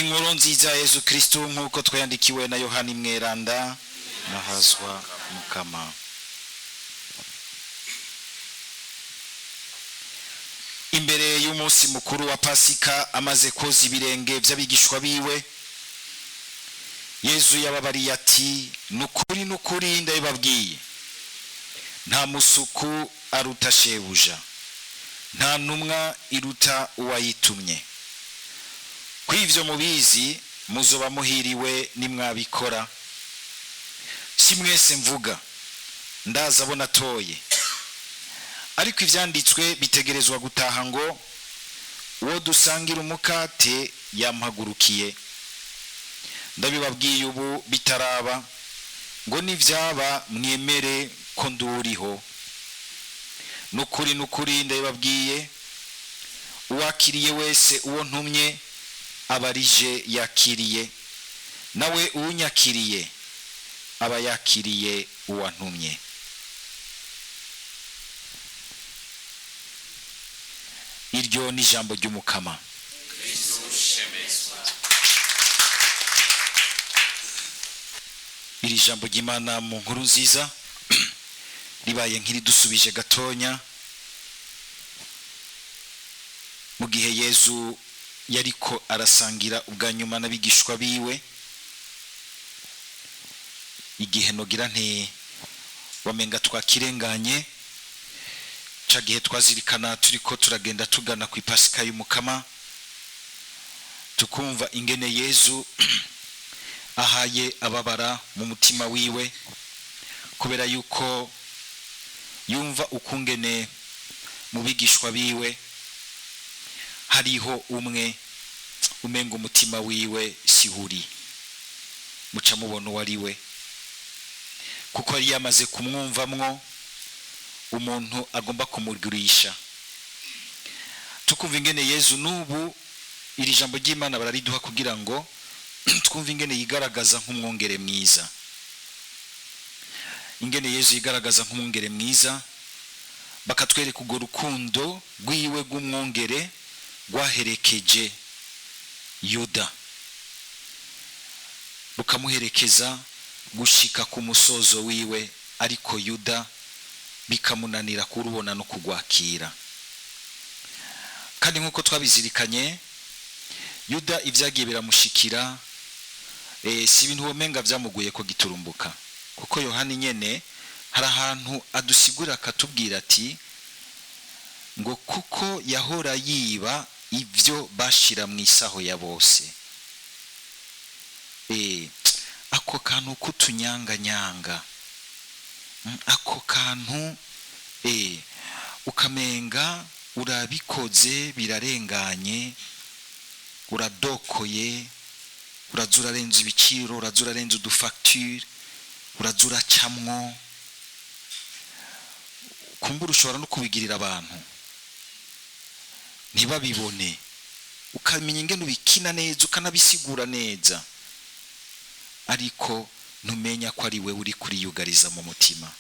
Inkuru nziza ya Yesu Kristo nkuko twayandikiwe na Yohani Mweranda. Nahazwa Mukama. Imbere y'umunsi mukuru wa Pasika amaze koza ibirenge by'abigishwa biwe, Yesu yababariye ati, nukuri ndabibabwiye, nta musuku aruta shebuja, nta ntumwa iruta uwayitumye. Kw'ivyo mubizi muzoba muhiriwe nimwabikora. Si mwese mvuga, ndaza bona toye, ariko ivyanditswe bitegerezwa gutaha ngo, uwo dusangira umukate yampagurukiye. Ndabibabwiye ubu bitaraba, ngo nivyaba mwemere ko nduriho. Nukuri ndabibabwiye, uwakiriye wese uwo ntumye abarije yakiriye, nawe unyakiriye aba yakiriye uwantumye. Iryo ni ijambo ry'Umukama. Iri jambo ry'Imana mu nkuru nziza ribaye nk'iridusubije gatonya mu gihe Yesu yariko arasangira ubwa nyuma n'abigishwa biwe. Igihe nogira nti wamenga twakirenganye, ca gihe twazirikana turiko turagenda tugana ku Pasika y'Umukama, tukumva ingene Yesu ahaye ababara mu mutima wiwe kubera yuko yumva ukungene mu bigishwa biwe hariho umwe umenga umutima wiwe sihuri. Muca mubona wariwe, kuko yari yamaze kumwumvamwo umuntu agomba kumugurisha. Tukumva ingene Yesu nubu iri jambo ry'Imana barariduha kugira ngo twumva ingene yigaragaza nk'umwongere mwiza. Ingene Yesu yigaragaza nk'umwongere mwiza, bakatwereka urwo rukundo rwiwe rw'umwongere rwaherekeje Yuda, rukamuherekeza gushika ku musozo wiwe, ariko Yuda bikamunanira kurubona no kugwakira. Kandi nkuko twabizirikanye, Yuda ivyagiye biramushikira, si ibintu womenga vyamuguye ko giturumbuka, kuko Yohani nyene hari ahantu adusigura akatubwira ati ngo kuko yahora yiba ivyo bashira mwisaho ya bose. Ako kantu kutunyanga, ako kantu ukamenga urabikoze birarenganye, uradokoye, urazura renza ibiciro, urazura renza udufacture, urazura camwo, kumbura ushobora no kubigirira abantu ntibabibone, ukamenya ingene ubikina neza ukanabisigura neza, ariko ntumenya ko ari we uri kuriyugariza mu mutima.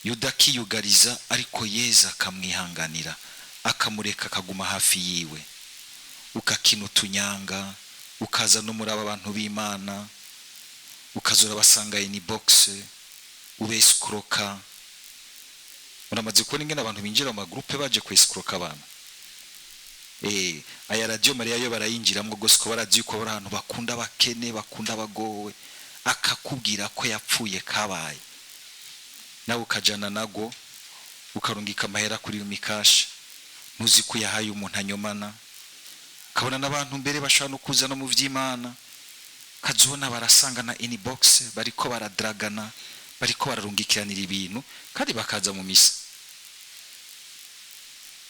Yuda akiyugariza, ariko Yesu akamwihanganira akamureka akaguma hafi yiwe. Ukakina utunyanga, ukaza no muri aba bantu b'Imana, ukazura basanga inbox, ubescroka. Uramaze kubona ingene abantu binjira mu groupe baje kwescroka abantu. Aya radio Maria yo barayinjiramwe gose ko barazi yuko bari ahantu bakunda bakene, bakunda abagowe, akakubwira ko yapfuye kabaye, nawe ukajana nago ukarungika amahera kuri Mikasha, ntuzi ko yahaye umuntu anyomana. Kabona n'abantu mbere bashaka no kuza no mu vy'Imana, kazona barasangana inbox, bariko baradragana, bariko bararungikiranira ibintu, kandi bakaza mu misa.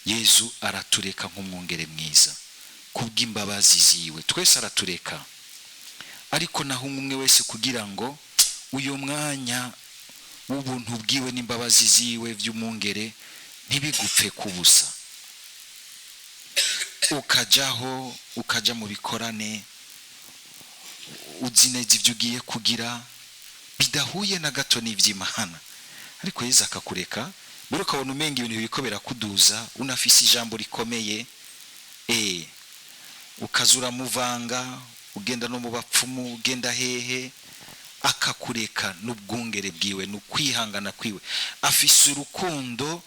Yesu aratureka nk'umwongere mwiza kubw'imbabazi ziwe, twese aratureka, ariko naho umwe wese kugira ngo uyu mwanya w'ubuntu bwiwe n'imbabazi ziwe vy'umwongere ntibigupfe kubusa. Ukajaho, ukaja mu bikorane, uzineza ivyo ugiye kugira bidahuye na gato n'ivy'Imana, ariko Yesu akakureka buri ukabona umenga ibintu biko birakuduza, unafise ijambo rikomeye, ukazura muvanga ugenda no mu bapfumu ugenda hehe akakureka n'ubwungere bwiwe n'ukwihangana kwiwe afise urukundo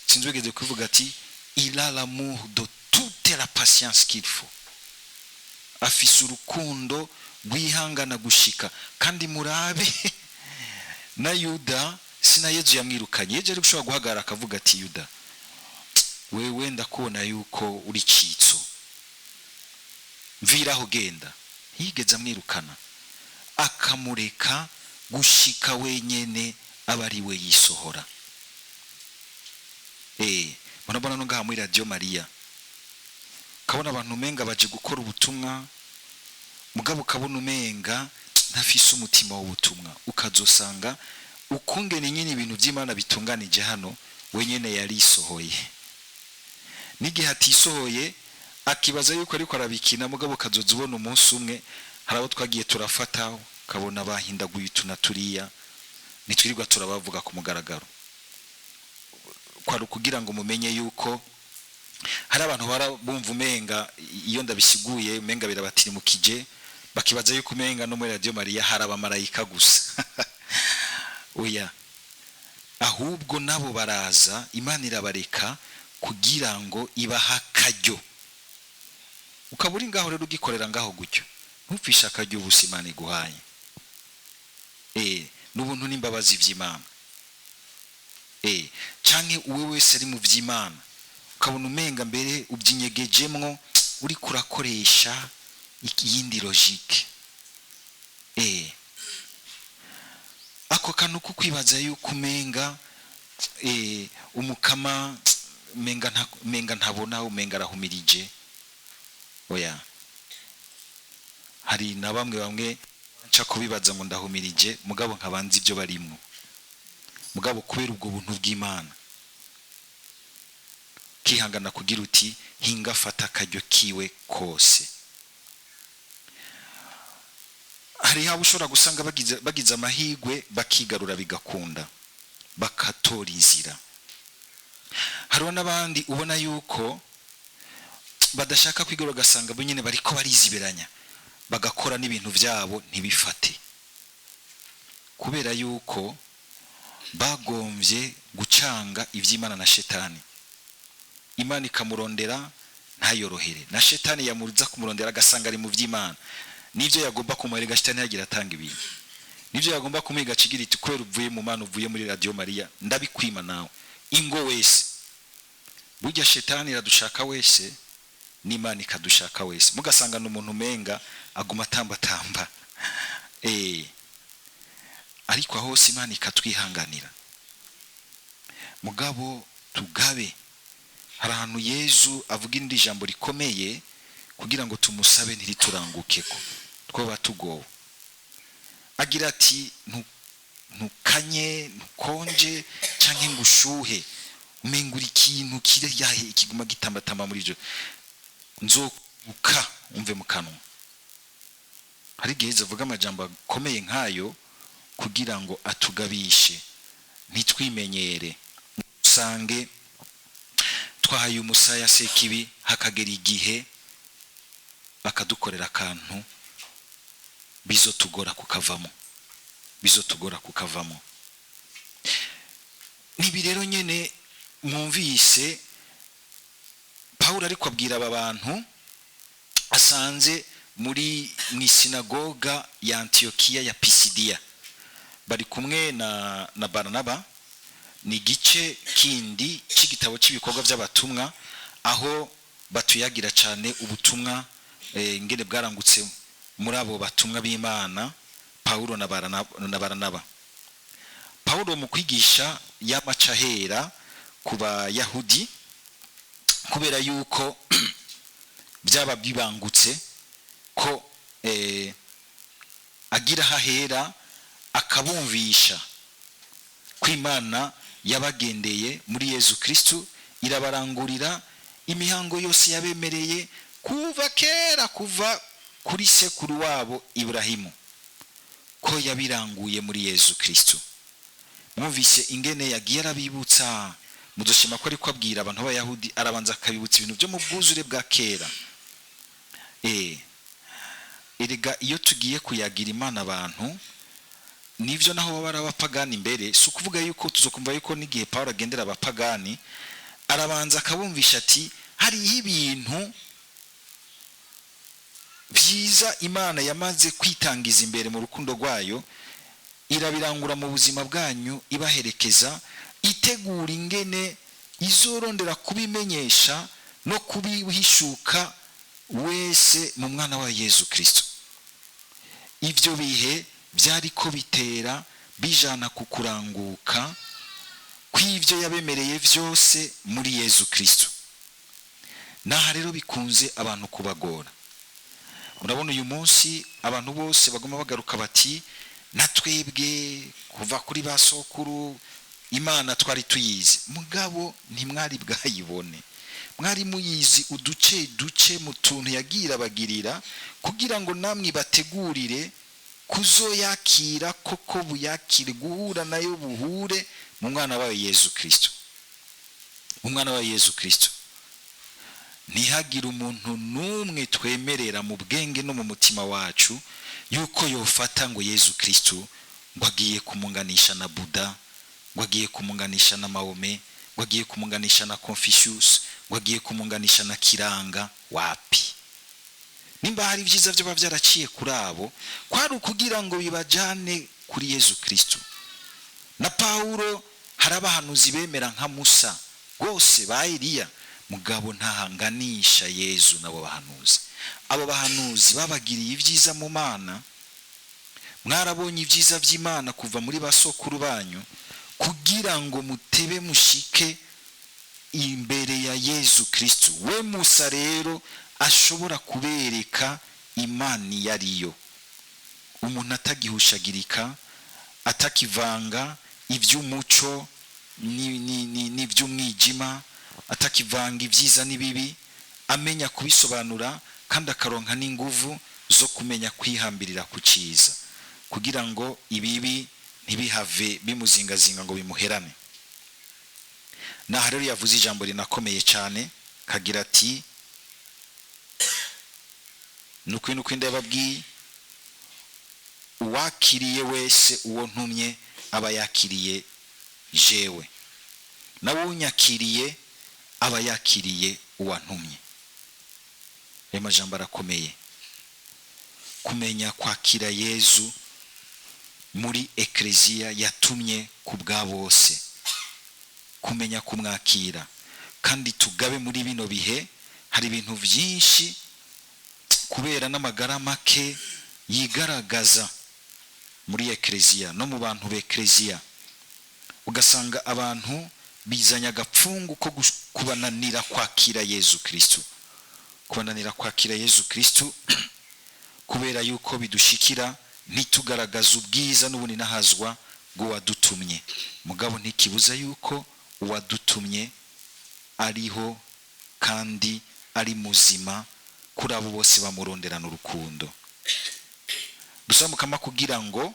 sinzwegeze kuvuga ati il a l'amour de toute la patience qu'il faut afise urukundo rwihangana gushika kandi murabe na Yuda sina Yesu yamwirukanye yeje ari gushobora guhagarara akavuga ati Yuda wewe ndakubona yuko uri citso mviraho genda yigeze amwirukana akamureka gushika wenyene abari we yisohora murabona no ngaha muri Radio Maria kabona abantu menga baje gukora ubutumwa mugabo kabona umenga ntafise umutima w'ubutumwa ukazosanga ukungene nyine ibintu by'Imana bitunganije hano wenyene yari isohoye n'igihe atisohoye akibaza yuko ariko arabikina mugabo kazoza ubona umunsi umwe harabo twagiye turafata kabona bahindaguye utunaturiya nitwirirwa turabavuga ku mugaragaro kwari kugira ngo mumenye yuko hari abantu barabumva umenga iyo ndabisiguye umenga birabatiri mu kije bakibaza yuko umenga no muri Radio Maria hari abamarayika gusa oya ahubwo nabo baraza Imana irabareka kugira ngo ibaha akaryo ukaburi ngaho rero ugikorera ngaho gutyo ntupfisha akaryo ubusimane guhaye n'ubuntu n'imbabazi vy'Imana canke uwe wese ari mu vy'Imana ukabona umenga mbere ubyinyegejemwo uri kurakoresha ikindi logique ako kantu kukwibaza yuko umenga umukama menga ntabona umenga arahumirije oya hari na bamwe nca kubibaza ngo ndahumirije mugabo nkabanza ibyo barimwo mugabo kubera ubwo buntu bw'Imana kihangana kugira uti hinga fata akaryo kiwe kose hari habo ushobora gusanga bagize amahigwe bakigarura bigakunda bakatora inzira hariho n'abandi ubona yuko badashaka kwigarura gasanga bo nyene bariko bariziberanya bagakora n'ibintu byabo ntibifate kubera yuko bagomvye gucanga ivy'Imana na shetani Imana ikamurondera ntayorohere na shetani yamuruza kumurondera agasanga ari mu vy'Imana nivyo yagomba kumurega shetani yagira atanga ibintu nivyo yagomba kumiga cigira iti kwera uvuye mu Mana uvuye muri Radio Maria ndabikwima nawe ingo wese burya shetani iradushaka wese n'Imana ikadushaka wese mugasanga n'umuntu menga aguma tamba ariko aho Imana ikatwihanganira mugabo tugabe hari ahantu Yesu avuga indi jambo rikomeye kugira ngo tumusabe ntiriturangukeko two batugowe agira ati ntukanye ntukonje canke ngushuhe umengura ikintu kire yahe ikiguma gitambatama muri jo nzokuka umve mu kanwa hari gihe avuga amajambo akomeye nkayo kugira ngo atugabishe ntitwimenyere usange twahaye umusaya sekibi hakagera igihe bakadukorera akantu bizotugora kukavamo nibi rero nyene mwumvise Paulo ariko abwira aba bantu asanze muri sinagoga ya Antiokia ya Pisidia bari kumwe na Barnaba ni gice kindi c'igitabo cy'ibikorwa by'abatumwa aho batuyagira cyane ubutumwa ingene bwarangutse muri abo batumwa b'Imana Paulo na Barnaba Paulo mu kwigisha y'amacahera kuba Yahudi kubera yuko byaba bibangutse ko agira hahera akabumvisha kw'Imana yabagendeye muri Yesu Kristo irabarangurira imihango yose yabemereye kuva kera kuva kuri sekuru wabo Ibrahimu ko yabiranguye muri Yesu Kristo mwumvise ingene yagiye arabibutsa mudoshima ko ariko abwira abantu b'Abayahudi arabanza akabibutsa ibintu byo mu bwuzure bwa kera erega iyo tugiye kuyagira Imana abantu nivyo naho baba barabapagani imbere, si ukuvuga yuko tuzokumva yuko n'igihe Pawulo agendera abapagani arabanza akabumvisha ati hariho ibintu byiza Imana yamaze kwitangiza imbere mu rukundo rwayo, irabirangura mu buzima bwanyu, ibaherekeza, itegura ingene izorondera kubimenyesha no kubihishuka wese mu mwana wa Yesu Kristo. Ivyo bihe byari ko bitera bijana kukuranguka kw'ivyo yabemereye vyose muri Yesu Kristo. Naha rero bikunze abantu kubagora. Murabona uyu munsi abantu bose bagoma bagaruka bati natwebwe kuva kuri basokuru Imana twari tuyizi, mugabo ntimwari bwayibone. Mwari muyizi uduce duce mu tuntu yagira bagirira kugira ngo namwe bategurire kuzoyakira koko buyakire, guhura nayo buhure mu mwana wa Yesu Kristo. Umwana wa Yesu Kristo ntihagira umuntu numwe twemerera mu bwenge no mu mutima wacu yuko yofata ngo Yesu Kristo ngo agiye kumunganisha na Buddha, ngo agiye kumunganisha na Mahome, ngo agiye kumunganisha na Confucius, ngo agiye kumunganisha na Kiranga. Wapi! Nimba hari ibyiza byo bavyaraciye kuri abo kwari ukugira ngo bibajane kuri Yesu Kristo. Na Paulo harabahanuzi bemera nka Musa gose ba Eliya, mugabo ntahanganisha Yesu nabo bahanuzi. Abo bahanuzi babagiriye ibyiza mu Mana, mwarabonye ibyiza by'Imana kuva muri basokuru banyu kugira ngo mutebe mushike imbere ya Yesu Kristo. We Musa rero ashobora kubereka Imana yariyo, umuntu atagihushagirika, atakivanga iby'umuco n'iby'umwijima, atakivanga ibyiza n'ibibi, amenya kubisobanura kandi akaronka n'inguvu zo kumenya kwihambirira ku cyiza kugira ngo ibibi ntibihave bimuzingazinga ngo bimuherane. Naha rero yavuze ijambo rinakomeye cyane kagira ati nuko ndababwiye uwakiriye wese uwo ntumye aba yakiriye jewe, nawe unyakiriye aba yakiriye uwantumye. Ayo majambo arakomeye. Kumenya kwakira Yesu muri ekleziya yatumye kubwa bose, kumenya kumwakira. Kandi tugabe muri bino bihe hari ibintu byinshi kubera n'amagara make yigaragaza muri ekleziya no mu bantu b'ekleziya, ugasanga abantu bizanya gapfungu ko kubananira kwakira Yesu Kristo, kubananira kwakira Yesu Kristo kubera yuko bidushikira ntitugaragaza ubwiza n'ubuni nahazwa bwo wadutumye. Mugabo ntikibuza yuko uwadutumye ariho kandi ari muzima kuri abo bose bamuronderana urukundo. Dusamukama kugira ngo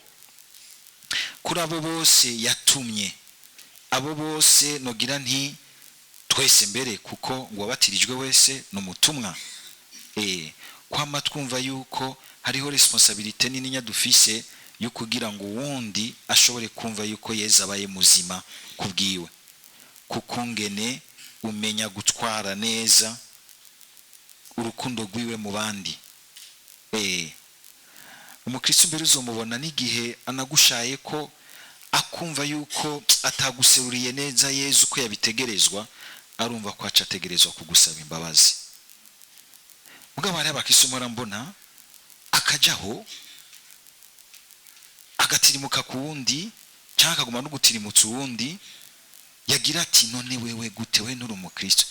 kuri abo bose yatumye, abo bose nogira nti twese mbere kuko ngo wabatirijwe wese n'umutumwa. Kwama twumva yuko hariho responsabilité nini nyadufise yo kugira ngo wundi ashobore kumva yuko Yesu abaye muzima kubwiwe, kukungene umenya gutwara neza urukundo rwiwe mu bandi. Umukristo mbere uzomubona n'igihe anagushaye ko akumva yuko ataguseruriye neza Yesu ko yabitegerezwa, arumva ko acategerezwa kugusaba imbabazi. Mugabo hari abakisomora mbona akajaho agatirimuka ku wundi cyangwa akaguma no gutirimutsa uwundi, yagira ati none wewe gute we nuri umukristo?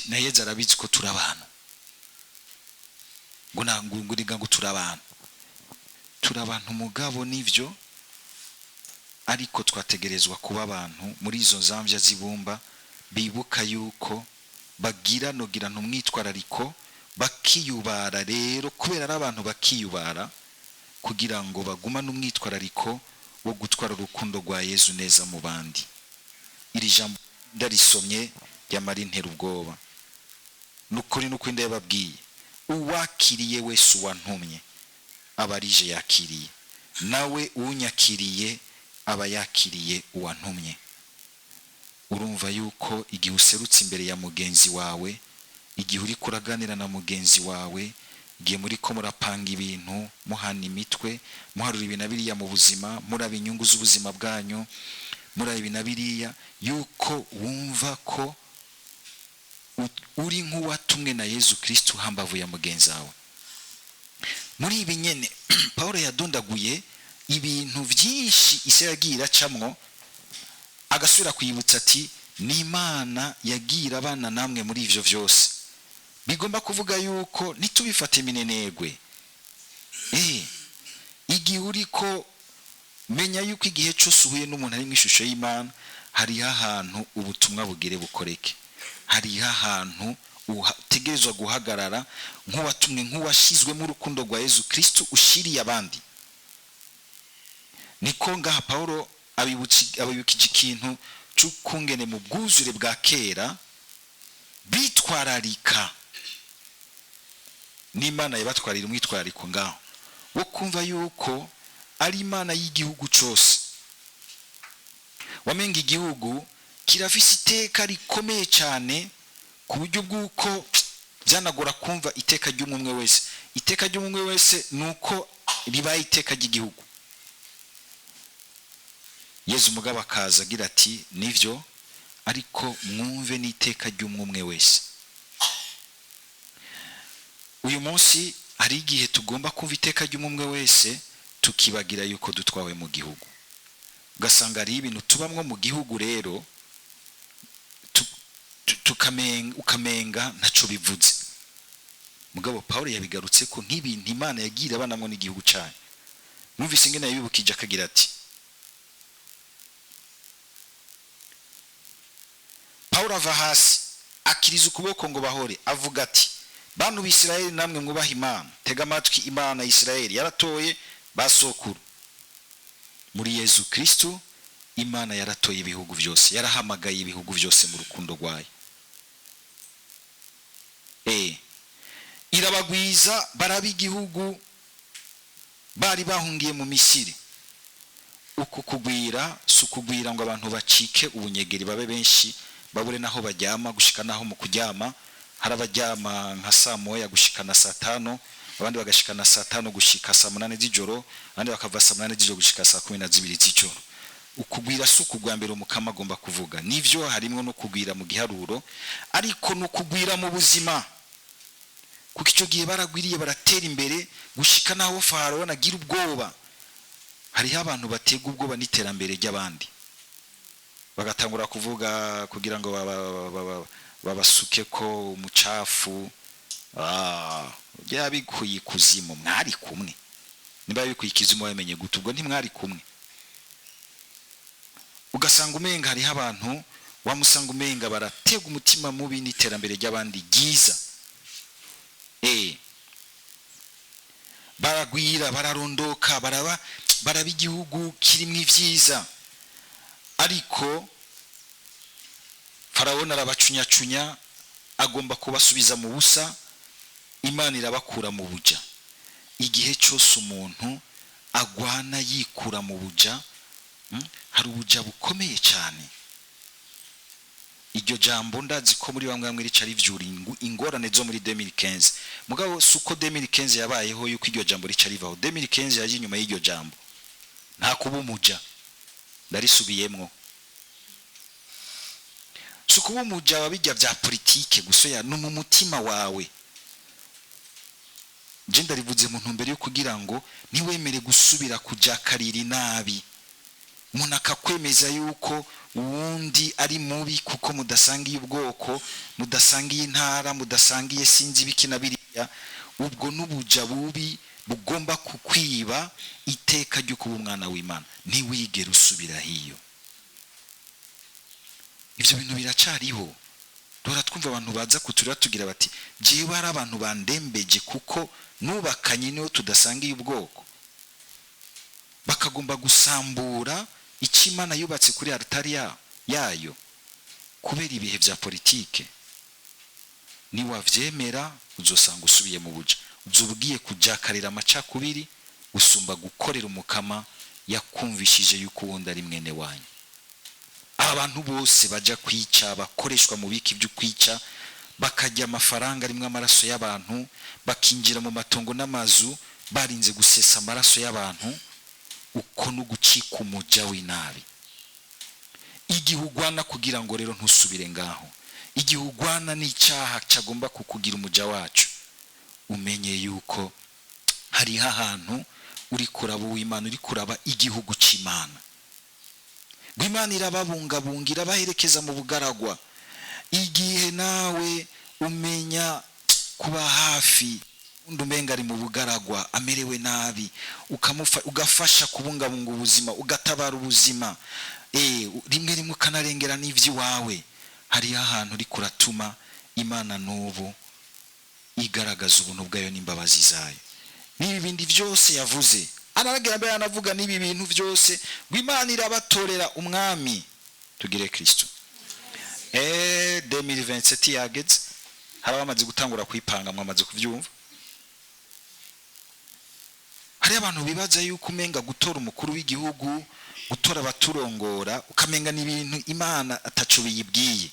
Na Yesu arabizi ko turabana, ngo nanguriga ngo turabantu mugabo nivyo, ariko twategerezwa kuba abantu muri izo nzambya zibumba bibuka yuko bagira nogira ntumwitwarariko bakiyubara. Rero kubera ari abantu bakiyubara kugira ngo bagumane umwitwarariko wo gutwara urukundo rwa Yesu neza mu bandi. Iri jambo ndarisomye ryamara intera ubwoba. nukuri nukwinde yababwiye uwakiriye wese uwantumye abarije yakiriye, nawe unyakiriye aba yakiriye uwantumye. Urumva yuko igihe userutse imbere ya mugenzi wawe, igihe uri kuraganira na mugenzi wawe, igihe muri ko murapanga ibintu, muhana imitwe, muharura ibintu biriya mu buzima, muraba inyungu z'ubuzima bwanyu, muraba ibintu biriya, yuko wumva ko uri nk'uwatumwe na Yesu Kristo hambavu ya mugenzi wawe. Muri ibi nyene Paulo yadondaguye ibintu byinshi isi yagiye iracamwo, agasubira kwibutsa ati n'Imana yagira abana namwe muri ivyo vyose. Bigomba kuvuga yuko nitubifate minenegwe. Igihe uriko menya yuko igihe cyose uhuye n'umuntu ari mu ishusho y'Imana, hari ahantu ubutumwa bugere bukoreke, hari ahantu utegerezwa guhagarara nk'uwatumwe, nk'uwashizwe mu rukundo rwa Yesu Kristo ushiriye abandi. Niko ngaha Paulo abibukije ikintu cy'ukungene mu bwuzure bwa kera bitwararika n'Imana yabatwarira umwitwariko ngaho wo kumva yuko ari Imana y'igihugu cyose. Wamenga igihugu kirafise iteka rikomeye cyane ku buryo bw'uko byanagora kumva iteka ry'umwe wese. Iteka ry'umwe wese nuko ribaye iteka ry'igihugu. Yesu mugabo akaza agira ati nivyo, ariko mwumve n'iteka ry'umwe wese. Uyu munsi hari igihe tugomba kumva iteka ry'umwe wese, tukibagira yuko dutwawe mu gihugu. Ugasanga ari ibintu tubamwo mu gihugu rero ukamenga ntaco bivuze. Mugabo Paulo yabigarutse ko nk'ibintu Imana yagira abanamwo n'igihugu cyane. Numvise ngene yabibukije akagira ati, Paulo ava hasi akiriza ukuboko ngo bahore, avuga ati bantu b'Isirayeli namwe mwubaha Imana, tega amatwi Imana y'Isirayeli yaratoye basokuru. Muri Yesu Kristo Imana yaratoye ibihugu byose, yarahamagaye ibihugu byose mu rukundo rwayo. Irabagwiza baraba igihugu bari bahungiye mu Misiri. Uku kugwira sukugwira ngo abantu bacike ubunyegeri babe benshi, babure naho bajyama, gushika naho mu kujyama harabajyama nka saa moya gushika na saa 5, abandi bagashika na saa 5 gushika saa 8 z'ijoro, abandi bakava saa 8 z'ijoro gushika saa 12 z'ijoro. Ukugwira sukugwa mbere umukama agomba kuvuga. Nivyo harimo no kugwira mu giharuro, ariko no kugwira mu buzima. Kuko icyo gihe baragwiriye baratera imbere gushika naho Farawo nagira ubwoba. Hari abantu batega ubwoba n'iterambere ry'abandi, bagatangura kuvuga kugira ngo babasuke ko umucafu. Byabikuye kuzimu, mwari kumwe. Niba bikuye ikizimu wamenye gute? Ubwo ntimwari kumwe. Ugasanga umenga hari abantu wamusanga umenga baratega umutima mubi n'iterambere ry'abandi giza. Baragwira, bararondoka, baraba igihugu kirimo ivyiza, ariko Farawo arabacunya agomba kubasubiza mu busa. Imana irabakura mu buja. Igihe cyose umuntu agwana yikura mu buja, hari ubuja bukomeye cyane. Iryo jambo ndazi ko muri bamwe bamwe ricari vyuringu ingorane zo muri 2015. Mugabo suko 2015 yabayeho yuko iryo jambo ricari vaho. 2015 yaje inyuma y'iryo jambo. Nta kuba umuja. Ndarisubiyemwo. Suko umuja wabijya bya politike gusoya no mu mutima wawe. Je ndarivuze mu ntumbero yo kugira ngo niwemere gusubira kuja kariri nabi. Umuntu akakwemeza yuko uwundi ari mubi kuko mudasangiye ubwoko, mudasangiye intara, mudasangiye sinzi bikina biriya. Ubwo n'ubuja bubi bugomba kukwiba iteka ryo kuba umwana w'Imana. Ntiwigere usubira hiyo. Ivyo bintu biracariho. Dora twumva abantu baza kuturira tugira bati jewe ari abantu bandembeje kuko nubakanye niyo tudasangiye ubwoko. Bakagomba gusambura Imana yubatse kuri altari yayo kubera ibihe bya politike. niwavyemera uzosanga usubiye mu buja, uzubugiye kujakarira amacakubiri usumba gukorera umukama yakumvishije yuko wundi ari mwene wanyu. Abantu bose baja kwica bakoreshwa mu biki byo kwica, bakajya amafaranga arimwe amaraso y'abantu, bakinjira mu matongo n'amazu barinze gusesa amaraso y'abantu, uko no gucika umuja w'inabi. Igihugwana kugira ngo rero ntusubire ngaho, igihugwana n'icyaha cyagomba kukugira umuja wacu, umenye yuko hari ahantu uri kuraba uw'Imana, uri kuraba igihugu cy'Imana. Imana irababungabungira baherekeza mu bugaragwa. Igihe nawe umenya kuba hafi umenga ari mu bugaragwa amerewe nabi, ugafasha kubungabunga ubuzima, ugatabara ubuzima, rimwe rimwe ukanarengera n'ivy'iwawe, hari ahantu uri kuratuma Imana n'ubu igaragaza ubuntu bwayo n'imbabazi zayo. Nibi bindi byose yavuze, anaragira mbere anavuga nibi bintu byose Imana irabatorera umwami. Tugire Kristo. 2027 yageze, hari abamaze gutangura kwipanga, mwamaze kuvyumva. Hari abantu bibaza yuko umenga gutora umukuru w'igihugu, gutora abaturongora, ukamenga n'ibintu Imana ataco biyibwiye,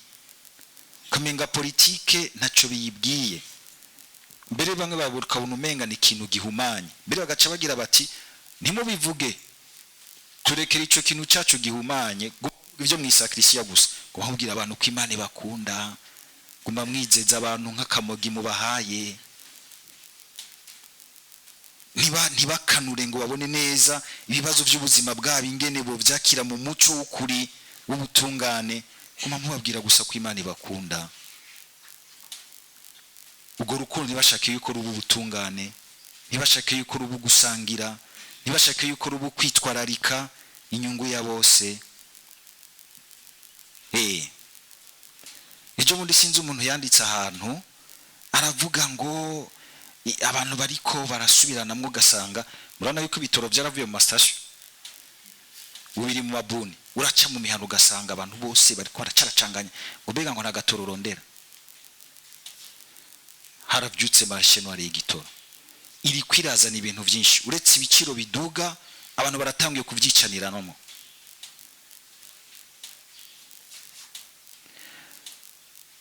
ukamenga politike ntaco biyibwiye. Mbere bamwe baburuka umenga ni ikintu gihumanye, mbere bagaca bagira bati ntimubivuge, turekera ico kintu cyacu gihumanye, ibyo mwisakrisiya gusa, kubabwira abantu ko Imana ibakunda, guma mwizeza abantu nk'akamogi mubahaye, ntibakanure ngo babone neza ibibazo by'ubuzima bwabo ingene bo byakira mu muco w'ukuri w'ubutungane, guma mubabwira gusa ko Imana ibakunda. Ubwo rukundo ntibashake yuko rubu butungane, ntibashake yuko rubu gusangira, ntibashake yuko rubu kwitwararika inyungu ya bose. Ejo bundi sinzi umuntu yanditse ahantu aravuga ngo abantu bariko barasubiranamwe, ugasanga murana yuko ibitoro byaravuye mu mastation, ubiri mu mabuni, uraca mu mihano ugasanga abantu bose bariko baracaracanganya ngo bega ngo nagatoro rondera. Harabyutse mashenwari y'igitoro iri kwirazana ibintu byinshi, uretse ibiciro biduga abantu baratangiye kuvyicanira nomo.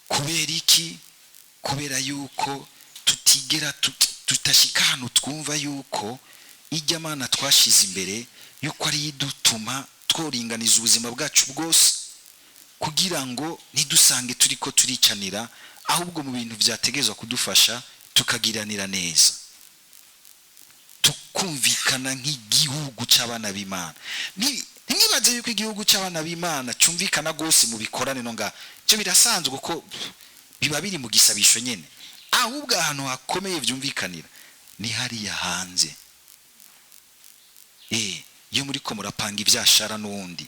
Kubera iki? Kubera yuko tutigera tutashika hano twumva yuko ijya Mana twashize imbere yuko ari idutuma tworinganiza ubuzima bwacu bwose, kugira ngo nidusange turiko turicanira, ahubwo mu bintu byategezwa kudufasha tukagiranira neza, tukumvikana nk'igihugu cy'abana b'Imana. Ntibaze yuko igihugu cy'abana b'Imana cyumvikana gose mu bikorane no nga cyo birasanzwe uko biba biri mu gisabisho nyene, ahubwo ahantu hakomeye byumvikanira ni hariya hanze. Iyo muri ko murapanga ibyashara n'undi,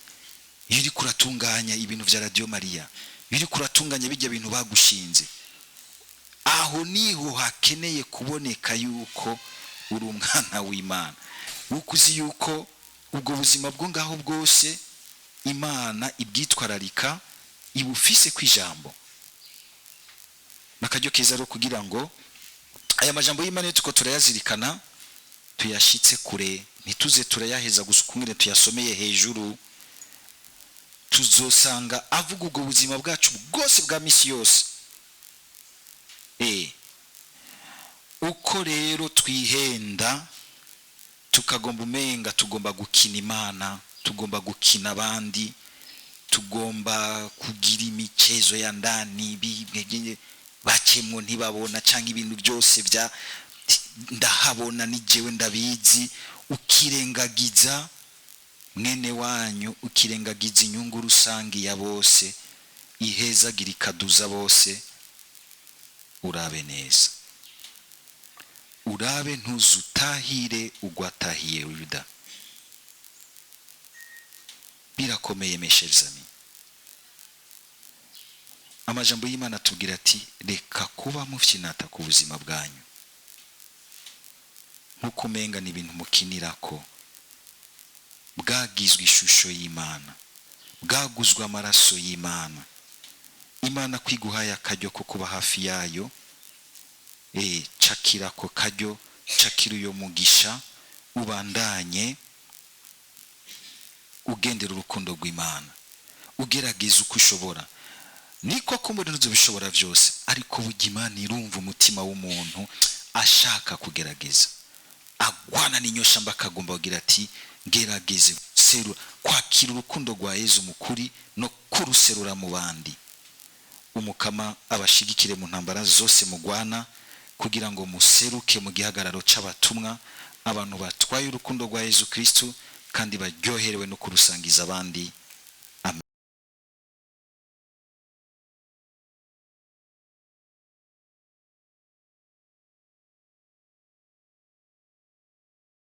iyo uri kuratunganya ibintu bya Radio Maria, iyo uri kuratunganya bijya bintu bagushinze, aho niho hakeneye kuboneka yuko uri umwana w'Imana, ukuzi yuko ubwo buzima bwo ngaho bwose Imana ibwitwararika, ibufise kwijambo. Nakajyo keza ro kugira ngo aya majambo y'Imana tuko turayazirikana, tuyashitse kure, nituze turayaheza gusukungire tuyasomeye hejuru, tuzosanga avuga ubwo buzima bwacu bwose bwa misi yose. Uko rero twihenda tukagomba umenga tugomba gukina Imana, tugomba gukina abandi, tugomba kugira imicezo ya ndani bimwe bakemwo ntibabona, cyangwa ibintu byose bya ndahabona ni jewe ndabizi, ukirengagiza mwene wanyu, ukirengagiza inyungu rusangi ya bose, ihezagira ikaduza bose. Urabe neza, urabe ntuzutahire ugwatahiye Yuda. Birakomeye mesherizami. Amajambo y'Imana tubwira ati reka kuba mufyinata ku buzima bwanyu, nkuko umenga ni ibintu mukinirako, bwagizwe ishusho y'Imana, bwaguzwe amaraso y'Imana. Imana kwiguhaye akaryo ko kuba hafi yayo, cakira ko karyo, cakira uyo mugisha, ubandanye ugendera urukundo rw'Imana, ugerageza uko ushobora. Niko ko muri nzo bishobora byose, ariko burya Imana irumva umutima w'umuntu ashaka kugerageza, agwana n'inyosha mbakagomba kugira ati gerageze seru kwakira urukundo rwa Yesu mukuri no kuruserura mu bandi. Umukama abashigikire mu ntambara zose mugwana, kugira ngo museruke mu gihagararo c'abatumwa, abantu batwaye urukundo rwa Yesu Kristo kandi baryoherewe no kurusangiza abandi.